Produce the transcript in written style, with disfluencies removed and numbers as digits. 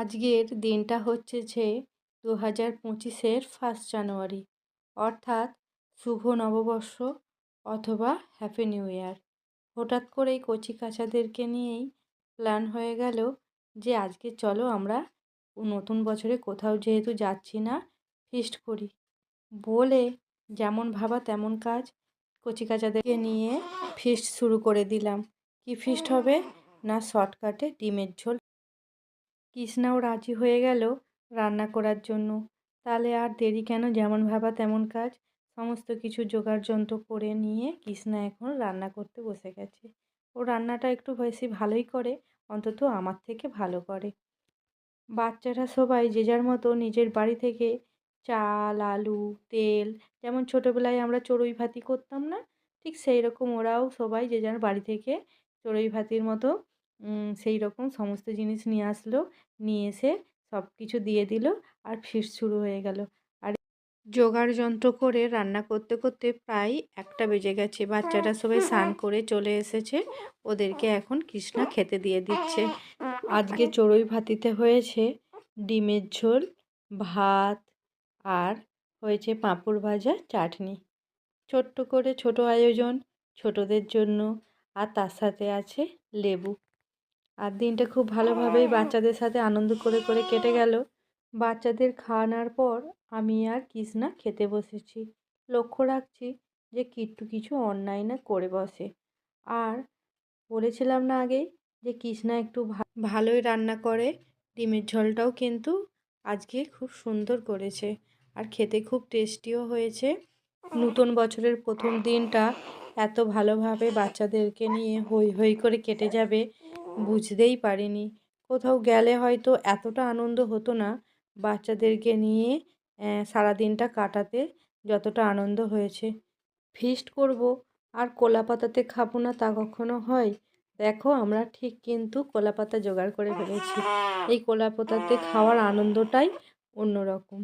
আজকের দিনটা হচ্ছে যে 2025-এর 1 জানুয়ারি, অর্থাৎ শুভ নববর্ষ অথবা হ্যাপি নিউ ইয়ার। হঠাৎ করেই কচিকাঁচাদেরকে নিয়েই প্ল্যান হয়ে গেল যে আজকে চলো আমরা নতুন বছরে কোথাও যেহেতু যাচ্ছি না, ফিস্ট করি বলে যেমন ভাবা তেমন কাজ। কচিকাঁচাদেরকে নিয়ে ফিস্ট শুরু করে দিলাম। কি ফিস্ট হবে না, শর্টকাটে ডিমের ঝোল। কৃষ্ণাও রাজি হয়ে গেল রান্না করার জন্য। তাহলে আর দেরি কেন, যেমন ভাবা তেমন কাজ। সমস্ত কিছু জোগাড়যন্ত্র করে নিয়ে কৃষ্ণা এখন রান্না করতে বসে গেছে। ও রান্নাটা একটু বেশি ভালোই করে, অন্তত আমার থেকে ভালো করে। বাচ্চারা সবাই যে যার মতো নিজের বাড়ি থেকে চাল, আলু, তেল, যেমন ছোটোবেলায় আমরা চড়ুই ভাতি করতাম না, ঠিক সেই রকম ওরাও সবাই যে যার বাড়ি থেকে চড়ুই ভাতির মতো সেই রকম সমস্ত জিনিস নিয়ে আসলো। নিয়ে এসে সব কিছু দিয়ে দিল আর ফিস্ট শুরু হয়ে গেল। আর জোগাড় যন্ত্র করে রান্না করতে করতে প্রায় 1টা বেজে গেছে। বাচ্চারা সবাই স্নান করে চলে এসেছে, ওদেরকে এখন কৃষ্ণা খেতে দিয়ে দিচ্ছে। আজকে চড়ুই ভাতিতে হয়েছে ডিমের ঝোল, ভাত, আর হয়েছে পাঁপড় ভাজা, চাটনি। ছোট্ট করে ছোট আয়োজন ছোটদের জন্য, আর তার সাথে আছে লেবু। আর দিনটা খুব ভালোভাবেই বাচ্চাদের সাথে আনন্দ করে করে কেটে গেল। বাচ্চাদের খাওয়ানোর পর আমি আর কৃষ্ণা খেতে বসেছি। লক্ষ্য রাখছি যে কিট্টু কিছু অন্যায় না করে বসে। আর বলেছিলাম না আগেই যে কৃষ্ণা একটু ভালোই রান্না করে। ডিমের ঝোলটাও কিন্তু আজকে খুব সুন্দর করেছে, আর খেতে খুব টেস্টিও হয়েছে। নতুন বছরের প্রথম দিনটা এত ভালোভাবে বাচ্চাদেরকে নিয়ে হই হই করে কেটে যাবে বুঝতেই পারিনি। কোথাও গেলে হয়তো এতটা আনন্দ হতো না বাচ্চাদেরকে নিয়ে সারাদিনটা কাটাতে যতটা আনন্দ হয়েছে। ফিস্ট করব আর কলাপাতাতে খাবো না তা কখনো হয়? দেখো আমরা ঠিক কিন্তু কলাপাতা জোগাড় করে ফেলেছি। এই কলাপাতাতে খাওয়ার আনন্দটাই অন্যরকম।